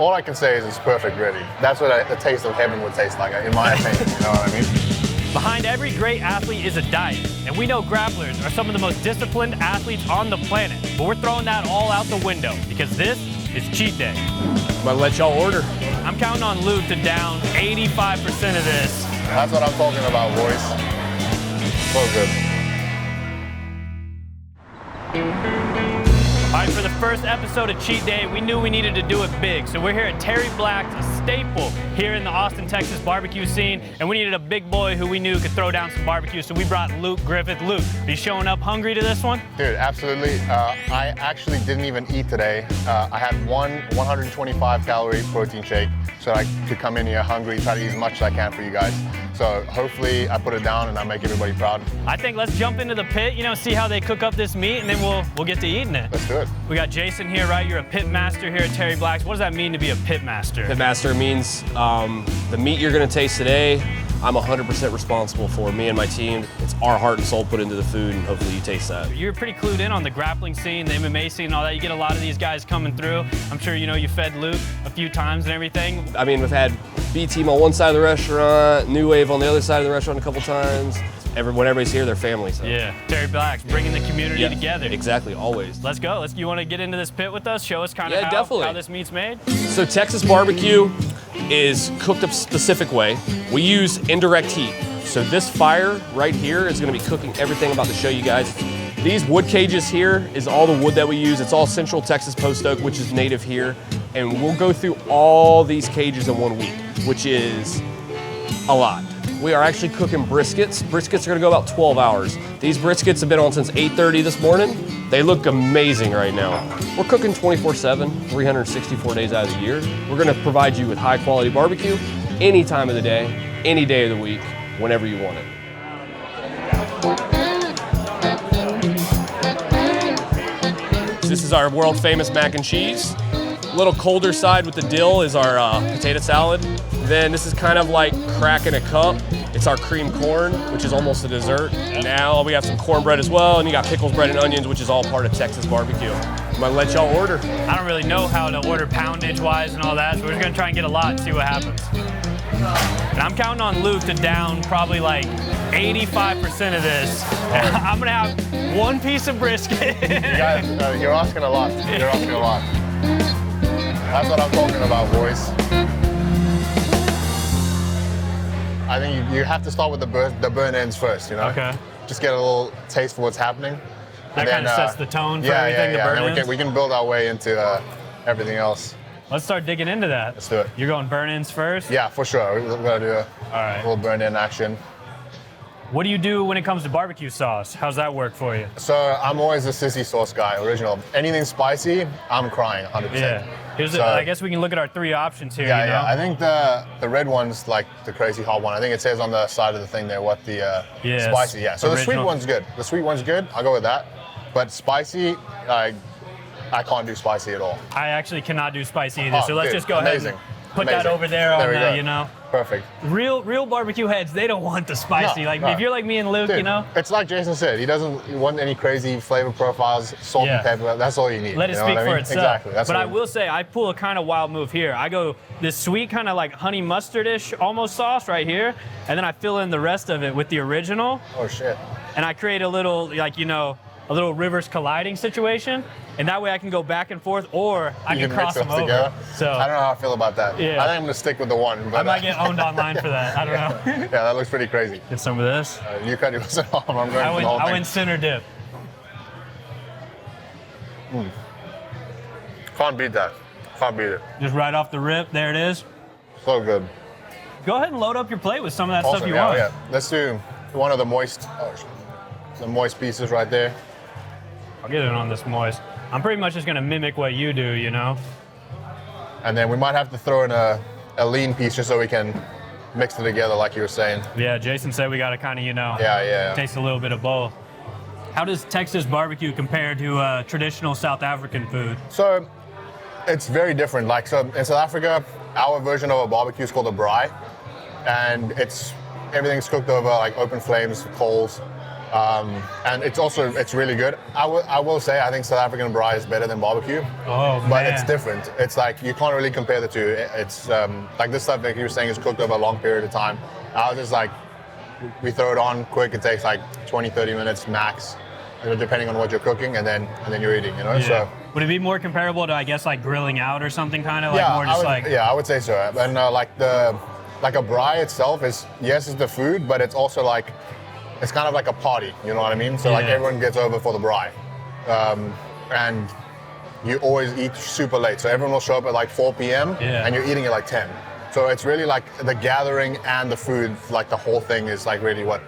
all I can say is it's perfect, really. That's what the taste of heaven would taste like, in my opinion. You know what I mean? Behind every great athlete is a diet, and we know grapplers are some of the most disciplined athletes on the planet. But we're throwing that all out the window because this is cheat day. I'm gonna let y'all order. I'm counting on Luke to down 85% of this. That's what I'm talking about, boys. So good. All right, for the first episode of Cheat Day, we knew we needed to do it big. So we're here at Terry Black's, a staple here in the Austin, Texas barbecue scene. And we needed a big boy who we knew could throw down some barbecue. So we brought Luke Griffith. Luke, are you showing up hungry to this one? Dude, absolutely. I actually didn't even eat today. I had one 125 calorie protein shake so I could come in here hungry, try to eat as much as I can for you guys. So hopefully I put it down and I make everybody proud. I think let's jump into the pit, see how they cook up this meat, and then we'll get to eating it. Let's do it. We got Jason here, right? You're a pit master here at Terry Black's. What does that mean to be a pit master? Pit master means the meat you're gonna taste today, I'm 100% responsible for. Me and my team, it's our heart and soul put into the food, and hopefully you taste that. You're pretty clued in on the grappling scene, the MMA scene and all that. You get a lot of these guys coming through. I'm sure you fed Luke a few times and everything. I mean, we've had B-Team on one side of the restaurant, New Wave on the other side of the restaurant a couple times. When everybody's here, they're family. So. Yeah, Terry Black's bringing the community together. Exactly, always. Let's go. You want to get into this pit with us? Show us kind of how this meat's made? So Texas barbecue is cooked a specific way. We use indirect heat. So this fire right here is gonna be cooking everything I'm about to show you guys. These wood cages here is all the wood that we use. It's all Central Texas post oak, which is native here. And we'll go through all these cages in 1 week, which is a lot. We are actually cooking briskets. Briskets are gonna go about 12 hours. These briskets have been on since 8:30 this morning. They look amazing right now. We're cooking 24/7, 364 days out of the year. We're gonna provide you with high quality barbecue any time of the day, any day of the week, whenever you want it. This is our world famous mac and cheese. A little colder side with the dill is our potato salad. Then this is kind of like crack in a cup. It's our cream corn, which is almost a dessert. Now we have some cornbread as well, and you got pickles, bread, and onions, which is all part of Texas barbecue. I'm gonna let y'all order. I don't really know how to order poundage-wise and all that, so we're just gonna try and get a lot and see what happens. And I'm counting on Luke to down probably like 85% of this. I'm gonna have one piece of brisket. You guys, you're asking a lot. You're asking a lot. That's what I'm talking about, boys. I think you have to start with the burn ends first, Okay. Just get a little taste for what's happening. That kind of sets the tone for everything, the burn and ends? we can build our way into everything else. Let's start digging into that. Let's do it. You're going burn ends first? Yeah, for sure. We're gonna do a little burn in action. What do you do when it comes to barbecue sauce? How's that work for you? So I'm always a sissy sauce guy, original. Anything spicy, I'm crying 100%. Yeah. I guess we can look at our three options here. Yeah. I think the red one's like the crazy hot one. I think it says on the side of the thing there what the spicy. Yeah. So original. The sweet one's good. The sweet one's good. I'll go with that. But spicy, I can't do spicy at all. I actually cannot do spicy either. So let's just go ahead and put that over there There on the, Perfect. Real barbecue heads, they don't want the spicy. If you're like me and Luke, Dude, it's like Jason said, he doesn't want any crazy flavor profiles, salt and pepper, that's all you need. Let it speak for itself. Exactly. But I will say, I pull a kind of wild move here. I go this sweet kind of like honey mustard-ish almost sauce right here, and then I fill in the rest of it with the original. Oh shit. And I create a little, a little rivers colliding situation, and that way I can go back and forth, or I can cross them over. Together. So I don't know how I feel about that. Yeah. I think I'm gonna stick with the one. But I might get owned online for that. I don't know. Yeah, that looks pretty crazy. Get some of this. You cut yours off. I'm going for the whole thing. I went center dip. Can't beat that. Can't beat it. Just right off the rip. There it is. So good. Go ahead and load up your plate with some of that Awesome, stuff you want. Yeah. Let's do one of the moist pieces right there. I'll get it on this moist. I'm pretty much just gonna mimic what you do, And then we might have to throw in a lean piece just so we can mix it together like you were saying. Yeah, Jason said we gotta kind of, taste a little bit of both. How does Texas barbecue compare to traditional South African food? So it's very different. So in South Africa, our version of a barbecue is called a braai, and everything's cooked over like open flames, coals. And it's really good. I will say I think South African braai is better than barbecue. Oh, but man. it's different. It's like you can't really compare the two. It's like this stuff like you were saying is cooked over a long period of time. Ours is like we throw it on quick. It takes like 20-30 minutes max, depending on what you're cooking, and then you're eating. You know. Yeah. So would it be more comparable to, I guess, like grilling out or something, kind of like yeah, more just I would say so. And like a braai itself is, yes, it's the food, but it's also like, it's kind of like a party, you know what I mean? So like everyone gets over for the braai. And you always eat super late. So everyone will show up at like 4 p.m. And you're eating at like 10. So it's really like the gathering and the food, like the whole thing is like really what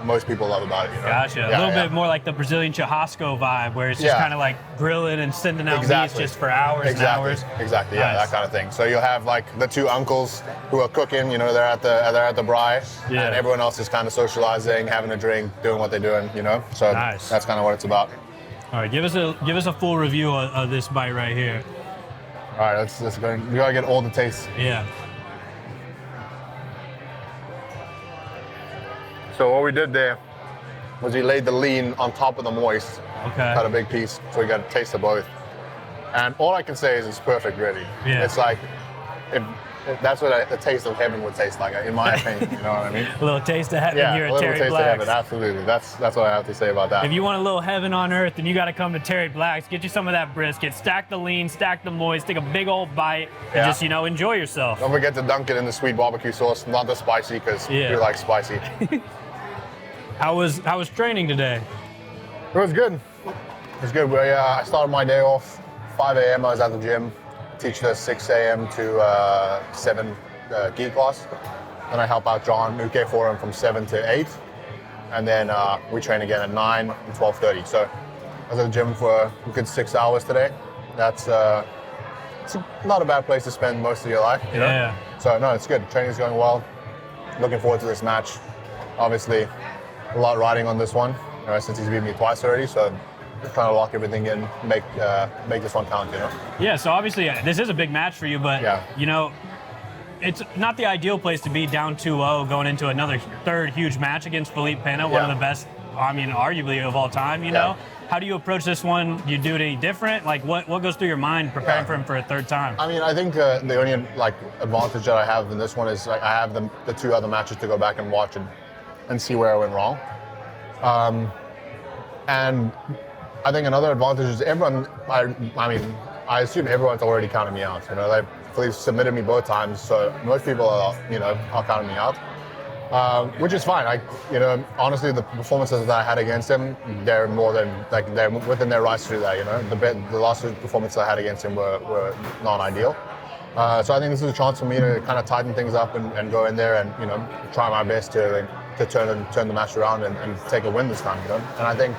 most people love about it. You know? Gotcha. Yeah, a little bit more like the Brazilian churrasco vibe, where it's just kind of like grilling and sending out meats just for hours and hours. Exactly. Yeah, that kind of thing. So you'll have like the two uncles who are cooking. You know, they're at the braai, and everyone else is kind of socializing, having a drink, doing what they're doing. You know, so that's kind of what it's about. All right, give us a full review of this bite right here. All right, let's go. We gotta get all the tastes. Yeah. So what we did there was we laid the lean on top of the moist. Okay. Cut a big piece, so we got a taste of both. And all I can say is it's perfect, really. Yeah. It's like, that's what the taste of heaven would taste like, in my opinion. You know what I mean? A little taste of heaven here at Terry taste Black's. of heaven, absolutely. That's what I have to say about that. If you want a little heaven on earth, then you got to come to Terry Black's. Get you some of that brisket. Stack the lean, stack the moist, take a big old bite, and just enjoy yourself. Don't forget to dunk it in the sweet barbecue sauce, not the spicy, because you like spicy. How was training today? It was good. It was good. I started my day off 5 a.m. I was at the gym. Teach the 6 a.m. to 7 gi class. Then I help out John Uke for him from 7 to 8. And then we train again at 9 and 12:30. So I was at the gym for a good 6 hours today. That's it's not a bad place to spend most of your life. You know? So no, it's good. Training's going well. Looking forward to this match. Obviously, a lot riding on this one, since he's beat me twice already. So trying to lock everything in, make this one count, you know? Yeah, so obviously this is a big match for you, but you know, it's not the ideal place to be down 2-0 going into another third huge match against Felipe Pena, one of the best, I mean, arguably of all time, you know? How do you approach this one? Do you do it any different? Like, what goes through your mind preparing for him for a third time? I mean, I think the only advantage that I have in this one is I have the two other matches to go back and watch and see where I went wrong. And I think another advantage is everyone, I assume everyone's already counted me out. You know, they've submitted me both times, so most people are counting me out, which is fine. Honestly, the performances that I had against him, they're more than, they're within their rights to do that, you know. The last two performances I had against him were non-ideal. So I think this is a chance for me to kind of tighten things up and go in there and, try my best to turn the match around and take a win this time, you know. And I think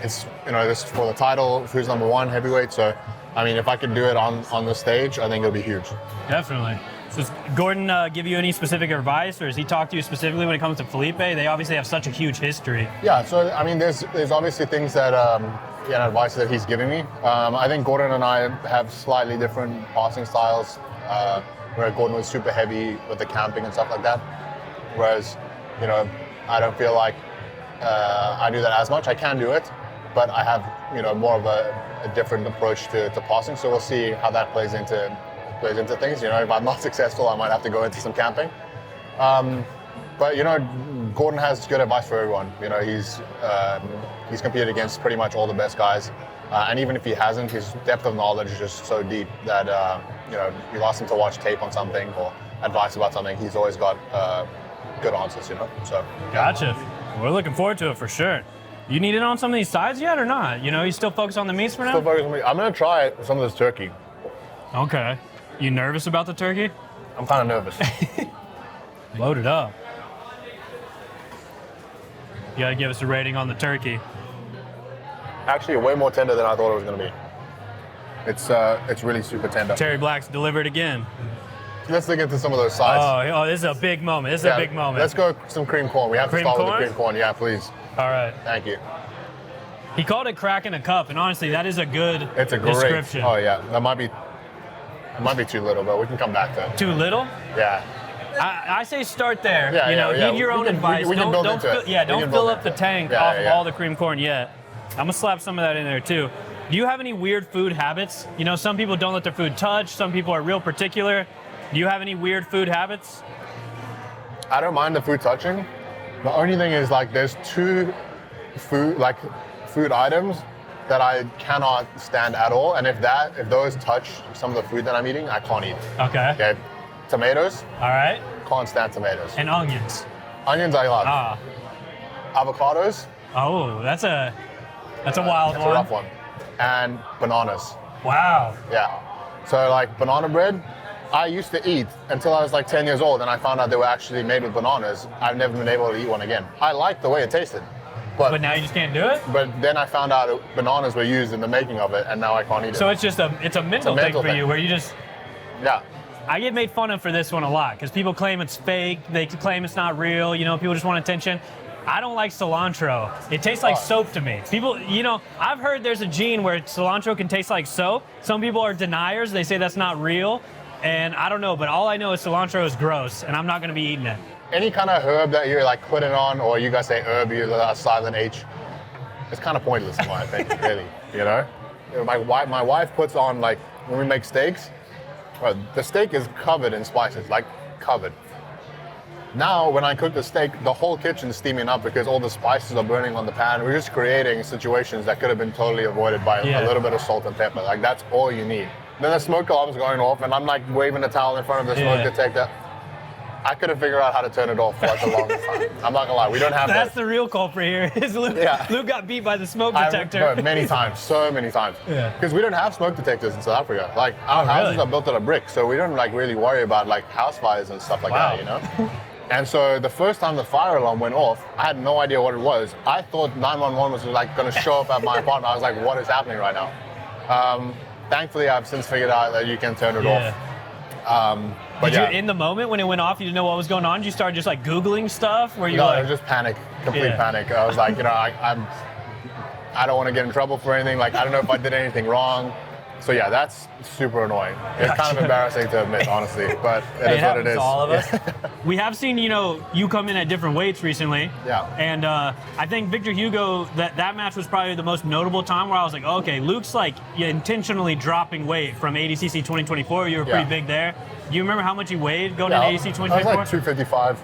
it's, this is for the title, who's number one heavyweight. So, I mean, if I can do it on the stage, I think it'll be huge. Definitely. So does Gordon give you any specific advice, or does he talk to you specifically when it comes to Felipe? They obviously have such a huge history. Yeah, so I mean, there's obviously things that advice that he's giving me. I think Gordon and I have slightly different passing styles, where Gordon was super heavy with the camping and stuff like that, whereas I don't feel like I do that as much. I can do it, but I have more of a different approach to passing. So we'll see how that plays into things. If I'm not successful, I might have to go into some camping. But Gordon has good advice for everyone. He's competed against pretty much all the best guys, and even if he hasn't, his depth of knowledge is just so deep that you ask him to watch tape on something or advice about something, he's always got good answers. So gotcha. We're looking forward to it for sure. You need it on some of these sides yet or not? You still focus on the meats for now? Still focus on meat. I'm gonna try some of this turkey. Okay. You nervous about the turkey? I'm kind of nervous. Load it up. You gotta give us a rating on the turkey. Actually, way more tender than I thought it was gonna be. It's really super tender. Terry Black's delivered again. Let's dig into some of those sides. Oh, this is a big moment. This is a big moment. Let's go some cream corn. We have to start with the cream corn. Yeah, please. All right. Thank you. He called it cracking a cup, and honestly, that is a good description. Oh yeah, it might be too little, but we can come back to it. Too little? Yeah. I say start there. Yeah, you know, yeah. give your own advice. We can build into it. Don't fill up the tank off of all the cream corn yet. I'm gonna slap some of that in there too. Do you have any weird food habits? You know, some people don't let their food touch. Some people are real particular. Do you have any weird food habits? I don't mind the food touching. The only thing is like there's two food items that I cannot stand at all, and if those touch some of the food that I'm eating, I can't eat. Okay. Tomatoes. All right. Can't stand tomatoes. And onions. Onions I love. Avocados. Oh, that's a wild one. That's a rough one. And bananas. Wow. Yeah. So like banana bread, I used to eat until I was like 10 years old, and I found out they were actually made with bananas. I've never been able to eat one again. I liked the way it tasted. But now you just can't do it? But then I found out bananas were used in the making of it, and now I can't eat it. So it's just a mental thing for you, where you just... Yeah. I get made fun of for this one a lot, because people claim it's fake, they claim it's not real, you know, people just want attention. I don't like cilantro. It tastes like soap to me. People, you know, I've heard there's a gene where cilantro can taste like soap. Some people are deniers, they say that's not real, and I don't know, but all I know is cilantro is gross, and I'm not gonna be eating it. Any kind of herb that you're like putting on, or you guys say herb, you a silent H, it's kind of pointless in my opinion, really. You know, my wife puts on, like, when we make steaks, well, the steak is covered in spices, like covered. Now, when I cook the steak, the whole kitchen is steaming up because all the spices are burning on the pan. We're just creating situations that could have been totally avoided by a little bit of salt and pepper. Like, that's all you need. Then the smoke alarm's going off, and I'm like waving a towel in front of the smoke detector. I couldn't figure out how to turn it off for like the longest time. I'm not gonna lie, we don't have That's the real culprit here, is Luke. Yeah. Luke got beat by the smoke detector. No, many times, so many times. Yeah. Because we don't have smoke detectors in South Africa. Like, our houses are built out of brick, so we don't like really worry about like house fires and stuff like that, you know? And so the first time the fire alarm went off, I had no idea what it was. I thought 911 was like gonna show up at my apartment. I was like, what is happening right now? Thankfully, I've since figured out that you can turn it off. Did you, in the moment when it went off, you didn't know what was going on? Did you start just like Googling stuff? Where you No, like... it was just panic, complete panic. I was like, you know, I don't want to get in trouble for anything. Like, I don't know if I did anything wrong. So yeah, that's super annoying. It's kind of embarrassing to admit, honestly, but it is what it is. To all of us. We have seen, you know, you come in at different weights recently. Yeah. And I think Victor Hugo, that match was probably the most notable time where I was like, okay, Luke's like intentionally dropping weight from ADCC 2024. You were pretty big there. Do you remember how much you weighed going into ADCC 2024? I was like 255.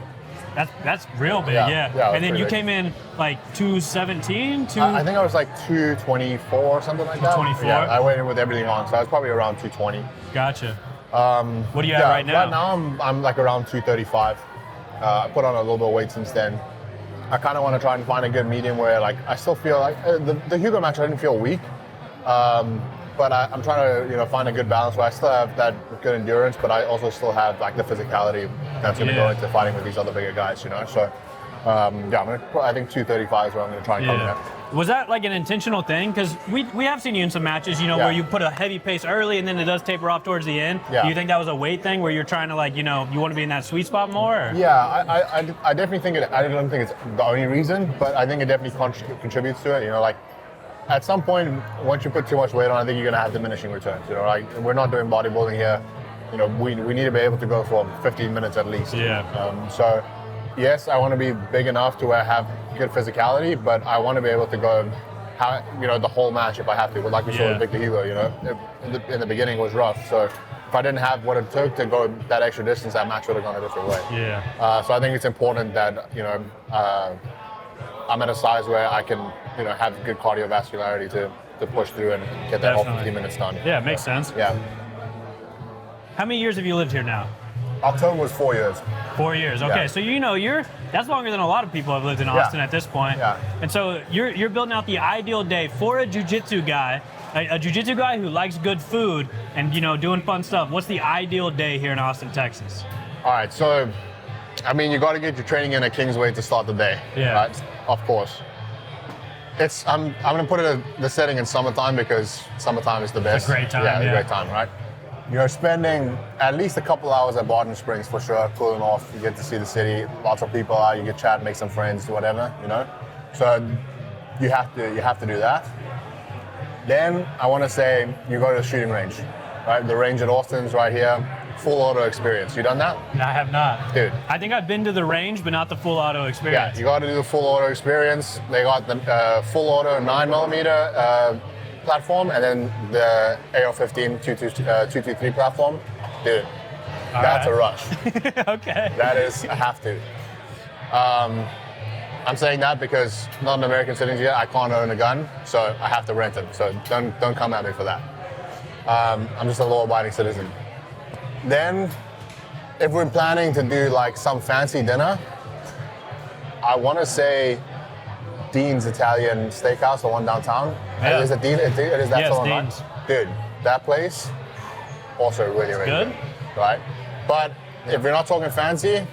That's real big, yeah. And then you came in like 217, I think I was like 224 or something like that. 224? Yeah, I weighed in with everything on, so I was probably around 220. Gotcha. What are you at right now? Right now I'm like around 235. I put on a little bit of weight since then. I kind of want to try and find a good medium where like I still feel like the Hugo match I didn't feel weak. But I'm trying to, find a good balance where I still have that good endurance, but I also still have like the physicality that's going to go into fighting with these other bigger guys, So, I think 235 is where I'm going to try and come in at. Was that like an intentional thing? Because we have seen you in some matches, where you put a heavy pace early and then it does taper off towards the end. Yeah. Do you think that was a weight thing where you're trying to you want to be in that sweet spot more? Or? Yeah, I definitely think I don't think it's the only reason, but I think it definitely contributes to it. At some point, once you put too much weight on, I think you're going to have diminishing returns. We're not doing bodybuilding here. We need to be able to go for 15 minutes at least. Yeah. So, yes, I want to be big enough to where I have good physicality, but I want to be able to go, the whole match if I have to. But like we saw with Victor Hugo, in the beginning it was rough. So if I didn't have what it took to go that extra distance, that match would have gone a different way. Yeah. So I think it's important that I'm at a size where I can, have good cardiovascularity to push through and get that whole 15 minutes done. Yeah, it makes sense. Yeah. How many years have you lived here now? October was 4 years. 4 years. Okay, so that's longer than a lot of people have lived in Austin at this point. Yeah. And so you're building out the ideal day for a jiu-jitsu guy, a jiu-jitsu guy who likes good food and doing fun stuff. What's the ideal day here in Austin, Texas? All right, so you got to get your training in at Kingsway to start the day. Yeah. Right? Of course. I'm gonna put it in the setting in summertime because summertime is the best. It's a great time. Yeah, it's a great time, right? You're spending at least a couple hours at Barton Springs for sure, cooling off. You get to see the city, lots of people out. You get chat, make some friends, whatever, So you have to do that. Then I want to say you go to the shooting range. right? The range at Austin's right here. Full auto experience. You done that? I have not. Dude. I think I've been to the range, but not the full auto Yeah, experience. you got to do the full auto experience. They got the full auto 9mm platform, and then the AR-15 223 platform. Dude, that's a rush. Okay. That is a have to. I'm saying that because not an American citizen yet, I can't own a gun, so I have to rent them. So don't come at me for that. I'm just a law-abiding citizen. Then, if we're planning to do like some fancy dinner, I want to say Dean's Italian Steakhouse, the one downtown. Yeah. Is it Dean? It is that Yes, one, right? Dean's. Dude, that place also really good. right? But if you're not talking fancy,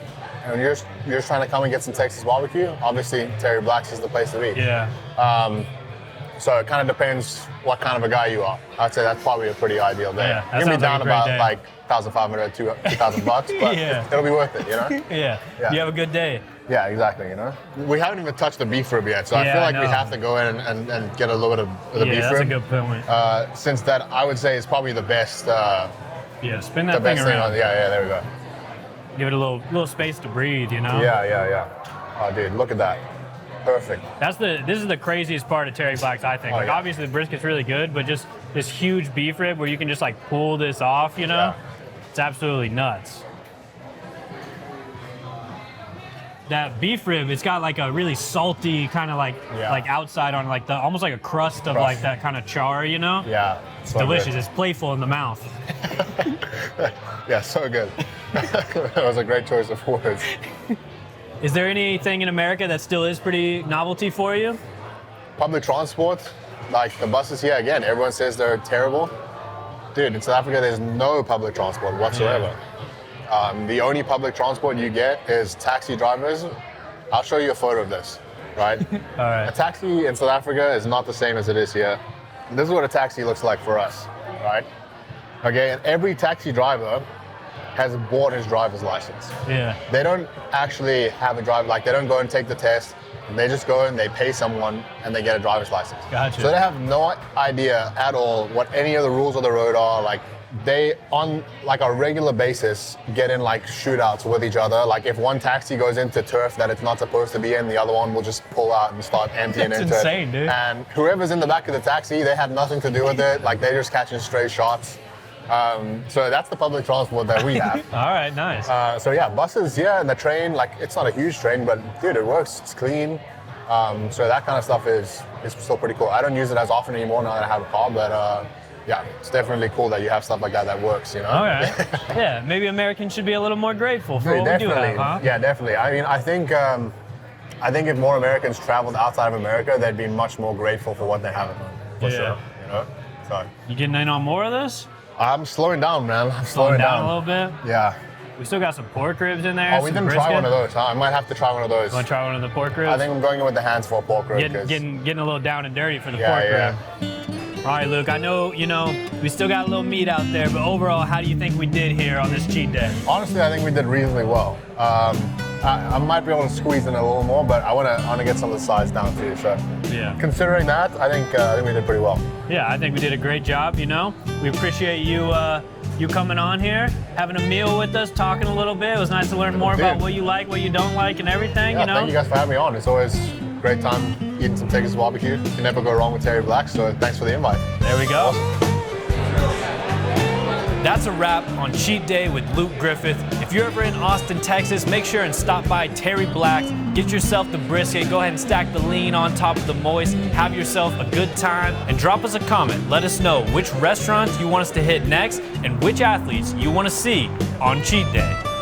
and you're just trying to come and get some Texas barbecue, obviously Terry Black's is the place to be. Yeah. So it kind of depends what kind of a guy you are. I'd say that's probably a pretty ideal day. Yeah, that You're gonna be sounds like down a great about day. like $1,500 to $2,000, but Yeah. it'll be worth it, you know? Yeah. Yeah. You have a good day. Yeah, exactly, you know? We haven't even touched the beef rib yet, so I Yeah, feel I like we know. have to go in and get a little bit of the beef Yeah, that's rib. a good point. Since that, I would say is probably the best, Yeah, spin that the thing best thing around. on, yeah, there we go. Give it a little space to breathe, you know? Yeah. Oh, dude, look at that. Perfect. This is the craziest part of Terry Black's, I think. Oh, Like, yeah. obviously the brisket's really good, but just this huge beef rib where you can just like pull this off, you know? Yeah. It's absolutely nuts. That beef rib, it's got like a really salty kind of like outside on like the almost like a crust of like that kind of char, you know? Yeah. It's delicious. It's playful in the mouth. Yeah, so good. That was a great choice of words. Is there anything in America that still is pretty novelty for you? Public transport, like the buses here, again, everyone says they're terrible. Dude, in South Africa, there's no public transport whatsoever. The only public transport you get is taxi drivers. I'll show you a photo of this, right? All right. A taxi in South Africa is not the same as it is here. This is what a taxi looks like for us, right? Okay, and every taxi driver has bought his driver's license. Yeah. They don't actually have a driver, like they don't go and take the test. They just go and they pay someone and they get a driver's license. Gotcha. So they have no idea at all what any of the rules of the road are. Like they, on like a regular basis, get in like shootouts with each other. Like if one taxi goes into turf that it's not supposed to be in, the other one will just pull out and start emptying That's into insane, it. dude. And whoever's in the back of the taxi, they have nothing to do with it. Like they're just catching stray shots. So that's the public transport that we have. All right, nice. So yeah, buses, yeah, and the train, like it's not a huge train, but dude, it works, it's clean. So that kind of stuff is still pretty cool. I don't use it as often anymore now that I have a car, but yeah, it's definitely cool that you have stuff like that works, you know? All right. Yeah, maybe Americans should be a little more grateful for what we do have, huh? Yeah, definitely. I mean, I think if more Americans traveled outside of America, they'd be much more grateful for what they have at home, for sure, you know? So You getting in on more of this? I'm slowing down, man. I'm Slowing down a little bit? Yeah. We still got some pork ribs in there. Oh, we some didn't try brisket. one of those, huh? I might have to try one of those. Want to try one of the pork ribs? I think I'm going in with the hands for a pork rib. Getting a little down and dirty for the Yeah, pork yeah. rib. All right, Luke, I know, we still got a little meat out there, but overall, how do you think we did here on this cheat day? Honestly, I think we did reasonably well. I might be able to squeeze in a little more, but I want to get some of the size down too. So, Yeah. considering that, I think we did pretty well. Yeah, I think we did a great job, We appreciate you coming on here, having a meal with us, talking a little bit. It was nice to learn more about what you like, what you don't like, and everything, Yeah, thank you guys for having me on. It's always a great time eating some Texas barbecue. You can never go wrong with Terry Black, so thanks for the invite. There we go. Awesome. That's a wrap on Cheat Day with Luke Griffith. If you're ever in Austin, Texas, make sure and stop by Terry Black's. Get yourself the brisket. Go ahead and stack the lean on top of the moist. Have yourself a good time and drop us a comment. Let us know which restaurants you want us to hit next and which athletes you want to see on Cheat Day.